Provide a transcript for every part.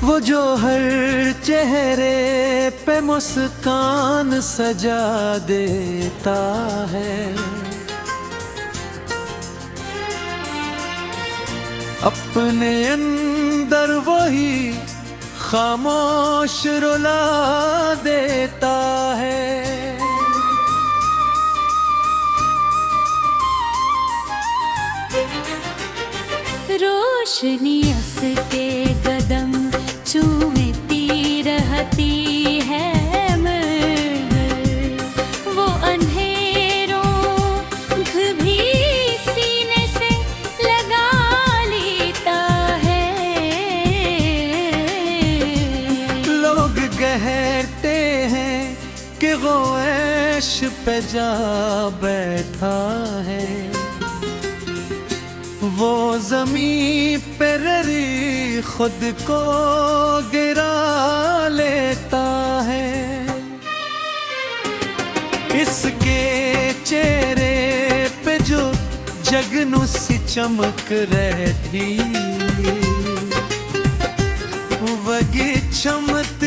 वो जो हर चेहरे पे मुस्कान सजा देता है, अपने अंदर वही खामोश रुला देता है। रोशनी के कदम चूमती रहती है, वो अंधेरों भी सीने से लगा लेता है। लोग कहते हैं कि वो ऐश पे जा बैठा है, वो ज़मीं पे ररी खुद को गिरा लेता है। इसके चेहरे पे जो जगनू सी चमक रहती, वही चमक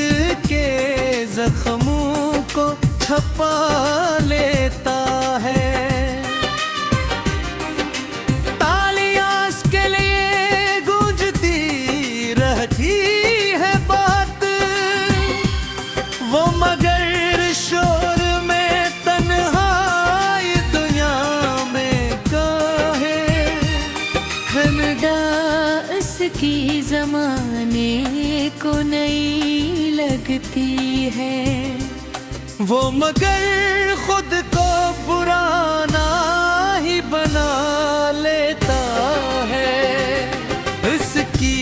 के जख्मों को छपा लेता है। वो मगर शोर में तन्हाई दुनिया में काहे है निदा इसकी ज़माने को नई लगती है। वो मगर खुद को पुराना ही बना लेता है। इसकी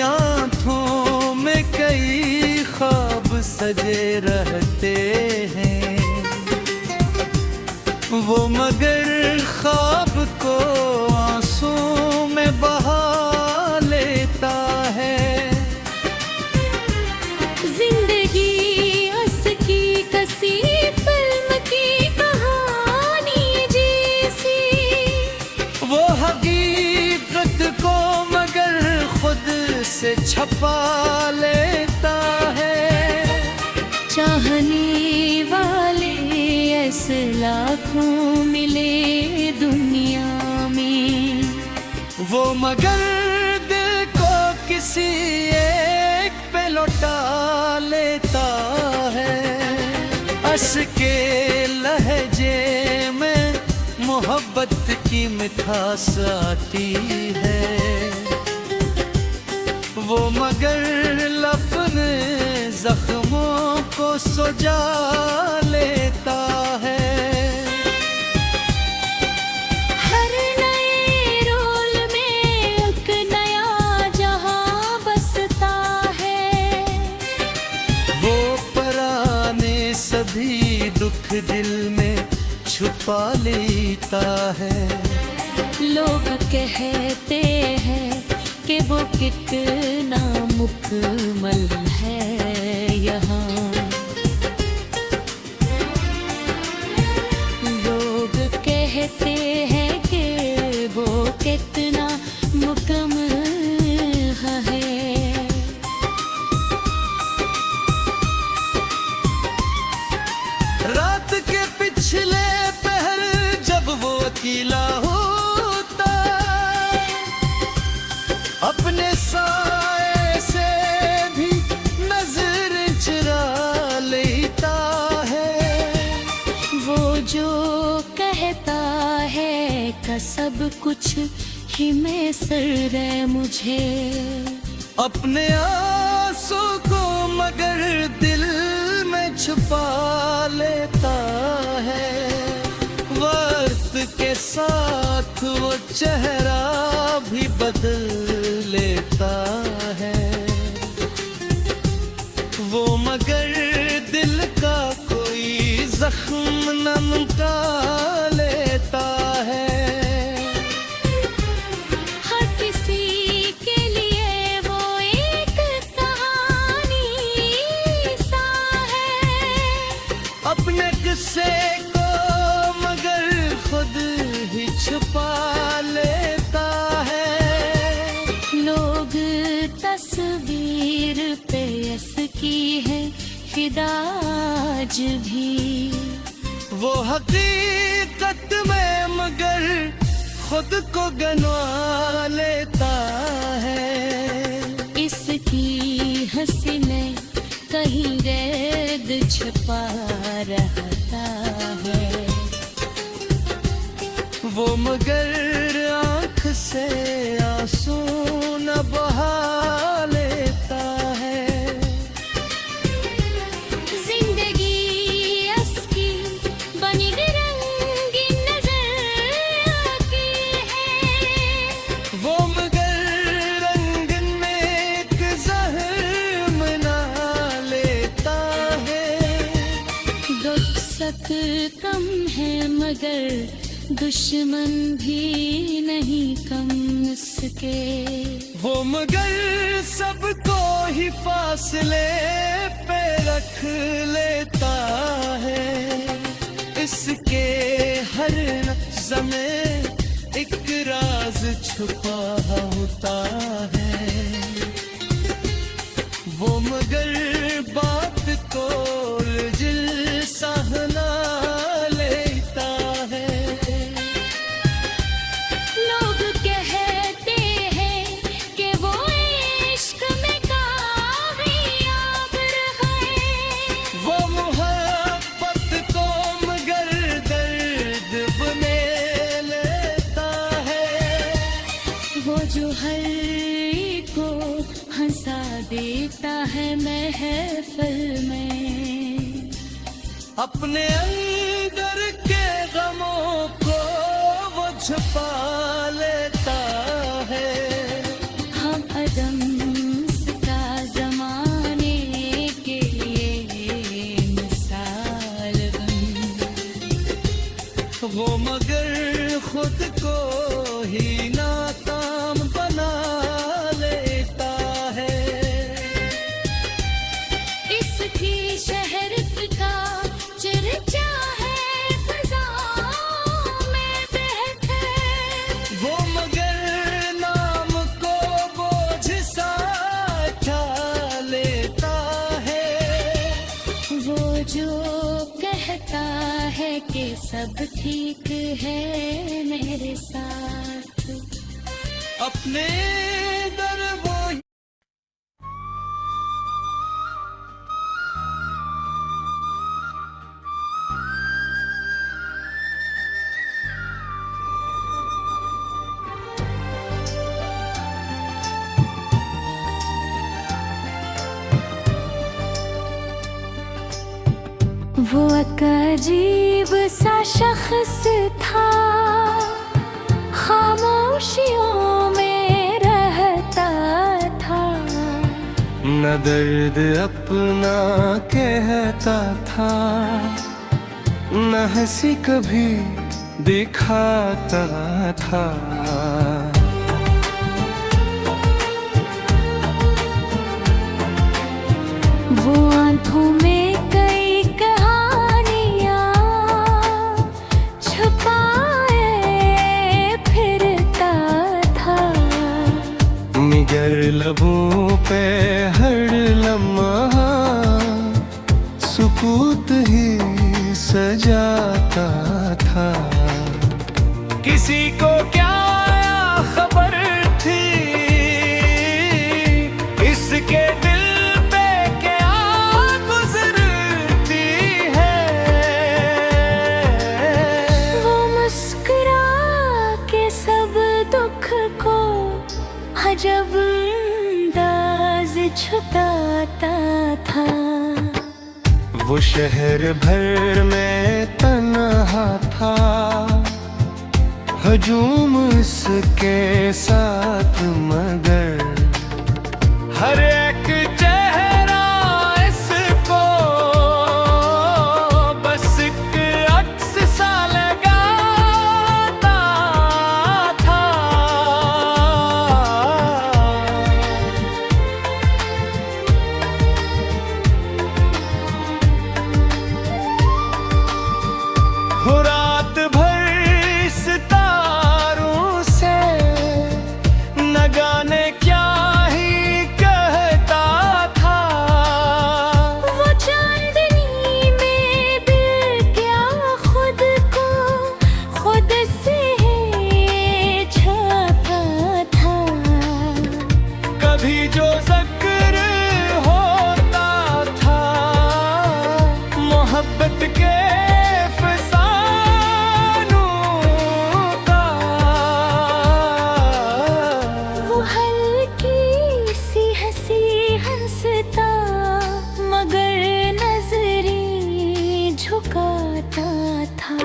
आँखों में कई ख्वाब सजे रहते हैं, वो मगर ख्वाब को आंसू में बहा लेता है। जिंदगी उसकी कसी फिल्म की कहानी जैसी, वो हकीकत को मगर खुद से छपा लेता है। चाहने वाले ऐसे लाखों मिले दुनिया में, वो मगर दिल को किसी एक पे लौटा लेता है। अश्के लहजे में मोहब्बत की मिठास आती है, वो मगर लफ्ज़ जख्मों को सुजा लेता है। हर नए रोल में एक नया जहां बसता है, वो पराने सभी दुख दिल में छुपा लेता है। लोग कहते हैं कि वो कितना मुकम्मल है यहाँ, लोग कहते हैं कि वो कितना मुकम्मल है। रात के पिछले पहर जब वो अकेला होता, अपने साए से भी नजर चुरा लेता है। वो जो कहता है का सब कुछ ही में सर है मुझे, अपने आंसू को मगर दिल में छुपा लेता है। वक्त के साथ वो चेहरा भी बदल लेता है, वो मगर दिल का कोई जख्म न मिटा लेता है। हर किसी के लिए वो एक कहानी सा है, अपने किस्से को मगर खुद ही छुपा लेता है। लोग तस्वीर पे की है फिदा आज भी। वो हकीकत में मगर खुद को गनवा लेता है। इसकी हंसी में कहीं गैद छुपा रहता है। वो मगर आँख से आंसू न बहा लेता है। जिंदगी उसकी बनी रंगीन नजर आती है। वो मगर रंगन में एक जहर मना लेता है। दुख सख कम है मगर दुश्मन भी नहीं कम उसके। वो मगर सबको ही फासले पे रख लेता है। इसके हर नफ्स में एक राज छुपा होता है। वो मगर बात को जिल सहना लेता है। लोग कहते हैं कि वो इश्क में कामयाब रहे। वो मोहब्बत को मगर दर्द बने लेता है। वो जो हर एक को हंसा देता है महफिल में। अपने अंदर के गमों को वो छुपा लेता है। हम अदम का जमाने के लिए मिसाल बन। वो मगर खुद को ही नाकाम बना लेता है। इसकी शहरत का चर्चा है फिजाओं में बहके। वो मगर नाम को बोझ सा उठा लेता है। वो जो कहता है कि सब ठीक है मेरे साथ। अपने दर वो वो एक अजीब सा शख्स था, खामोशियों में रहता था। न दर्द अपना कहता था, न हंसी कभी दिखाता था। वो आंखों में कई कहानियां छुपाए फिरता था। मगर लबों पे हर लम्हा सुकूत ही सजाता था। किसी को क्या खबर थी इसके दिल पे क्या गुजरती है। वो मुस्कुरा के सब दुख को अजब अंदाज छुपाता था। वो शहर भर में तन्हा था, हजूम इसके साथ मगर हर एक चेहरा इसको बस एक अक्स सा लगाता था। हो रात भर सितारों से न जाने क्या कभी जो जिक्र होता था मोहब्बत के फसानों का, वो हल्की सी हंसी हंसता मगर नजरें झुकाता था।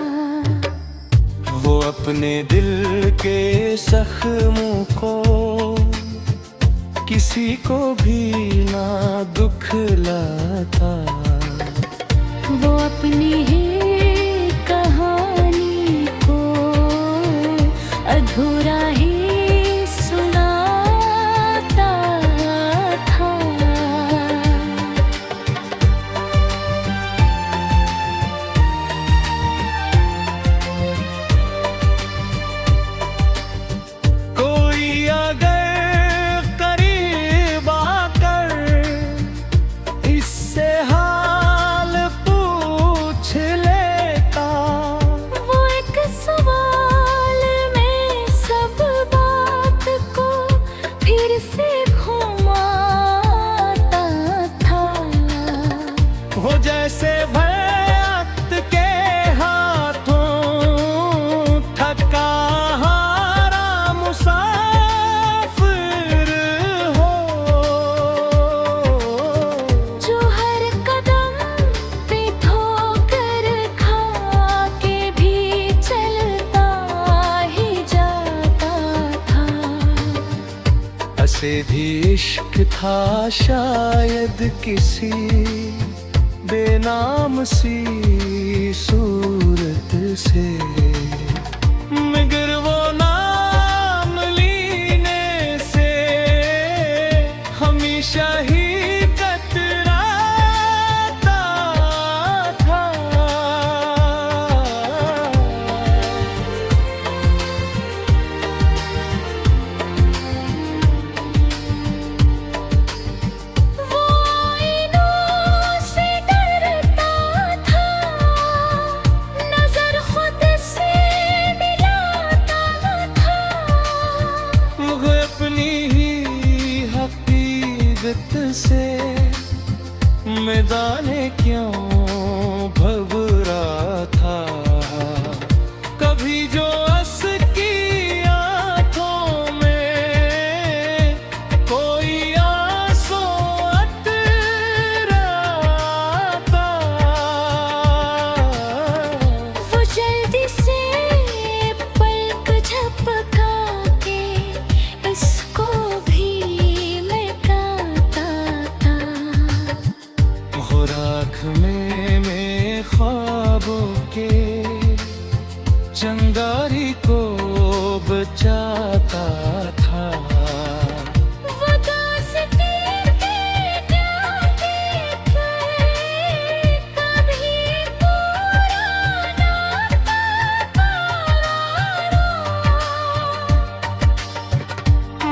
वो अपने दिल के जख्मों को किसी को भी ना दुखलाता। वो अपनी ही कहानी को अधूरा ही सुनाता था। कोई अगर करीब आकर इससे हाल पूछ लेता, वो एक सवाल में सब बात को फिर से घुमाता था। वो जैसे वक्त के हाथों थका हारा मुसाफिर हो, जो हर कदम पे ठोकर खा के भी चलता ही जाता था। ऐसे भी इश्क था शायद किसी बेनाम सी सूरत से, मगर वो नाम लेने से हमेशा ही कतराता था। वो आईनों से डरता था, नजर खुद से मिलाता था। वो अपनी ही हकीकत से मैदाने क्यों भबरा था। कभी जो उसकी आंखों में कोई आंसू अतराता, वो जल्दी से पलक झपका के इसको भी मिटाता था। वो राख में ख्वाबों के चंगारी को बचाता था। वो दास्ती के जाके कभी पूरा ना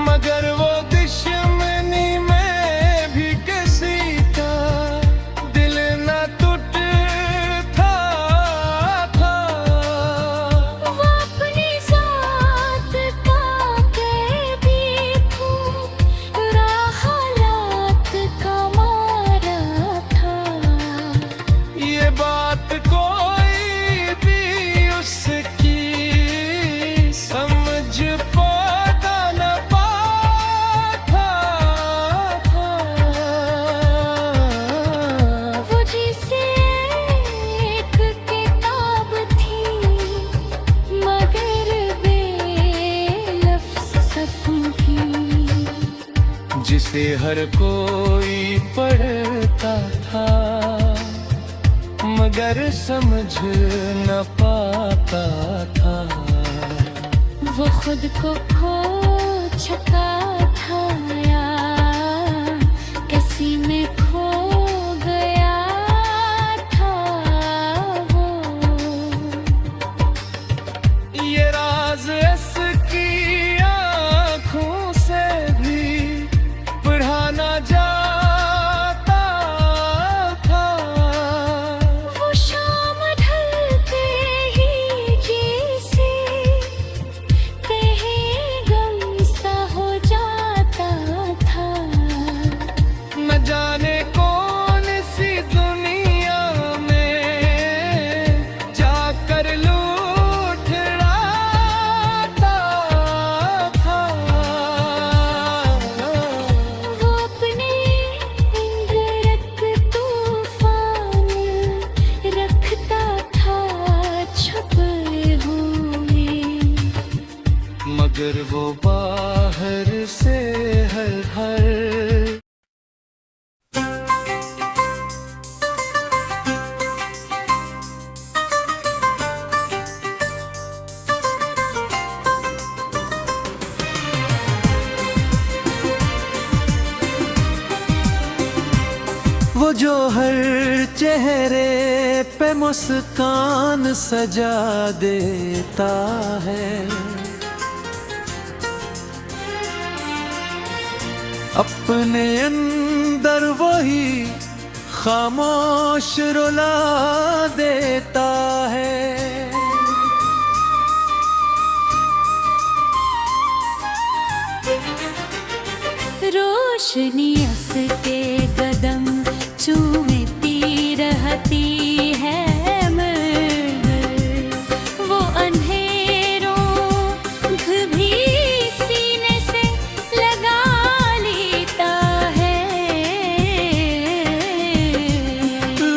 मगर वो दुश्मनी में भी किसी का दिल न टूटता था। वो अपनी जात का भी पूरा हालात का मारा था। ये बात कोई भी उसकी समझ पाता न पाता था। वो जैसे एक किताब थी मगर बेलफ्ज़ सफ़ों की, जिसे हर कोई पढ़ता था मगर समझ न पाता था। वो खुद को खो चुका था या किसी में खो गया था वो। ये राज इसकी आँखों से भी पढ़ा न जाता था। वो शाम ढलते ही जैसे कहीं गम सा हो जा वो जो हर चेहरे पे मुस्कान सजा देता है। अपने अंदर वही खामोश रुला देता है। रोशनी असके कदम चूमती रहती है मैं, वो अंधेरों भी सीने से लगा लेता है।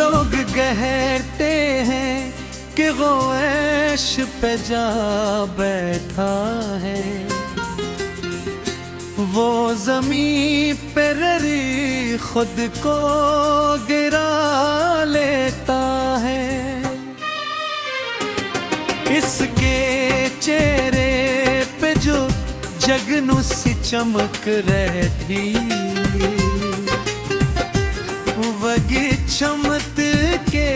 लोग कहते हैं कि वो ऐश पे जा बैठा है, वो ज़मीं पे ररी खुद को गिरा लेता है। इसके चेहरे पे जो जगनू सी चमक रहती, वही चमक के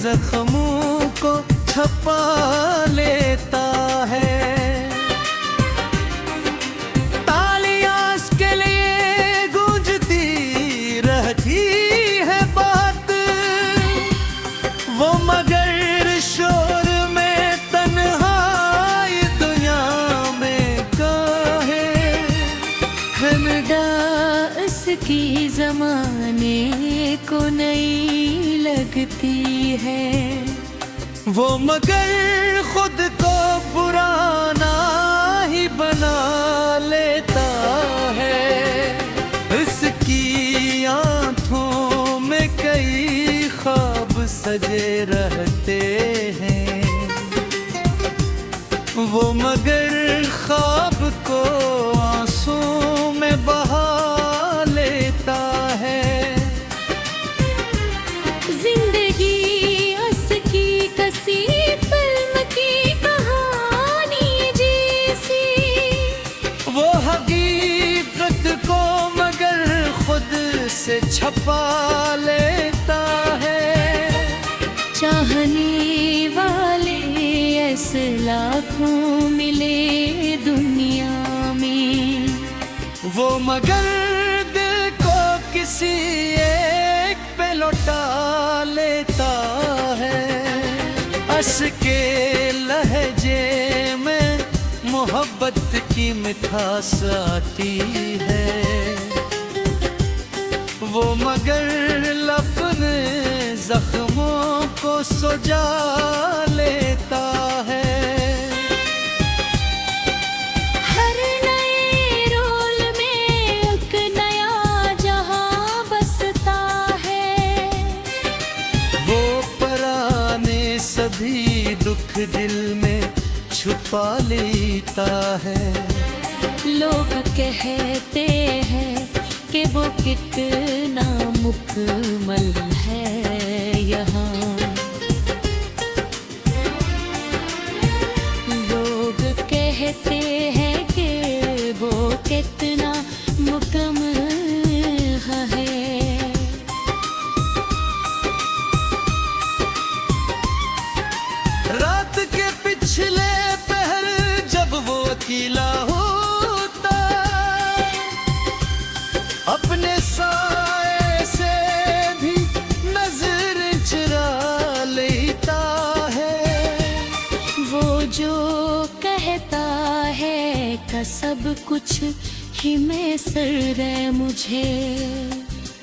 जख्मों को छपा लेता है। वो मगर शोर में तन्हाई दुनिया में काहे है निदा इसकी जमाने को नहीं लगती है। वो मगर खुद को पुराना ही बना लेता है। इसकी आंखों में कई ख्वाब सजे रहते हैं, वो मगर ख्वाब को आंसू में बहा लेता है। जिंदगी उसकी कसी फिल्म की कहानी जैसी, वो हकीकत को मगर खुद से छपा लेता है। चाहने वाले ऐसे लाखों मिले दुनिया में, वो मगर दिल को किसी एक पे लौटा लेता है। अश्के लहजे में मोहब्बत की मिठास आती है, वो मगर लफ्ज़ जख्मों को सुजा लेता है। हर नए रोल में एक नया जहां बसता है, वो पराने सभी दुख दिल में छुपा लेता है। लोग कहते हैं कि वो कितना मुकम्मल है यहाँ, लोग कहते हैं कि वो कितना मुकम्मल है। रात के पिछले पहर जब वो अकेला होता, अपने साए से भी नजर चुरा लेता है। वो जो कहता है का सब कुछ ही में सर है मुझे,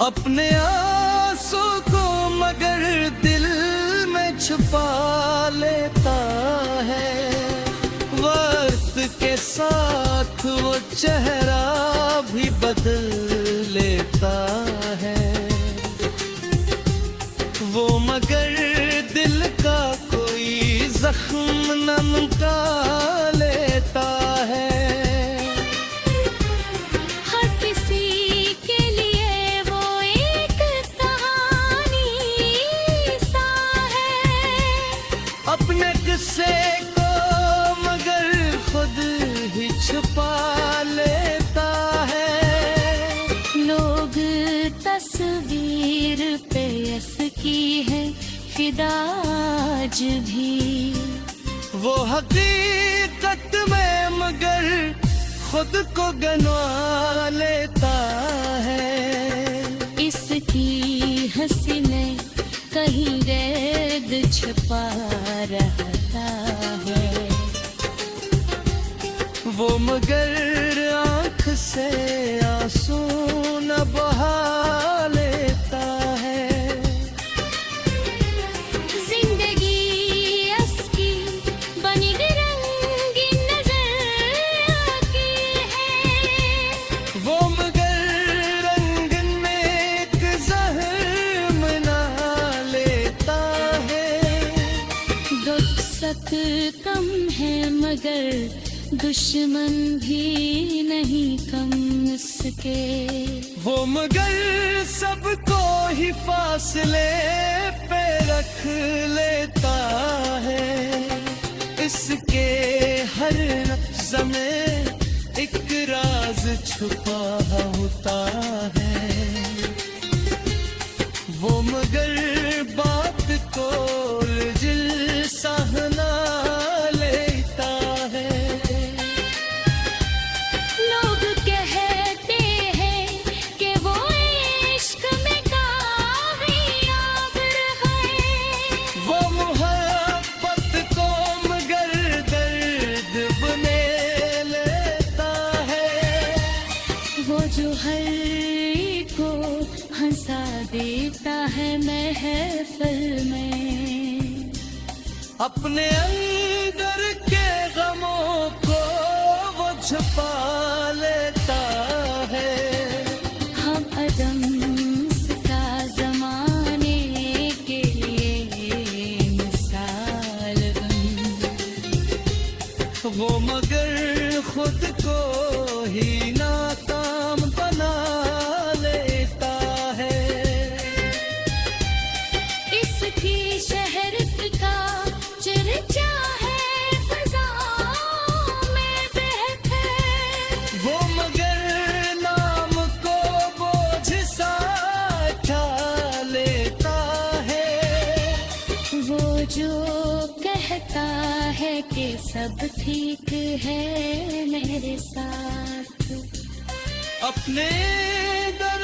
अपने आंसू को मगर दिल में छुपा लेता है। वक्त के साथ वो चेहरा भी बदल लेता है, वो मगर दिल का कोई जख्म न मिटा लेता है। हर किसी के लिए वो एक कहानी सा है, अपने किस्से को मगर खुद ही छुपा लेता है। लोग तस्वीर की है फिदा आज भी। वो हकीकत में मगर खुद को गनवा लेता है। इसकी हंसी में कहीं गैद छुपा रहता है। वो मगर आँख से आंसू न बहा लेता है। जिंदगी उसकी बनी रंगीन नजर आती है। वो मगर रंग में एक जहर मना लेता है। दुख सख कम है मगर दुश्मन भी नहीं कम उसके। वो मगर सबको ही फासले पे रख लेता है। इसके हर लफ्ज़ में एक राज छुपा होता है। वो मगर बात को जिल सहना लेता है। लोग कहते हैं कि वो इश्क में कामयाब है। वो मोहब्बत को मगर दर्द बने लेता है। वो जो हर एक को हंसा देता है महफिल में। अपने अंदर के गमों को वो छुपा लेता है। हम अदम का जमाने के लिए मिसाल वो मगर खुद को ही नाकाम बना लेता है। इसकी शहरत का चर्चा है फ़ज़ाओं में बहके। वो मगर नाम को बोझ सा उठा लेता है। वो जो कहता है कि सब ठीक है मेरे साथ। अपने दर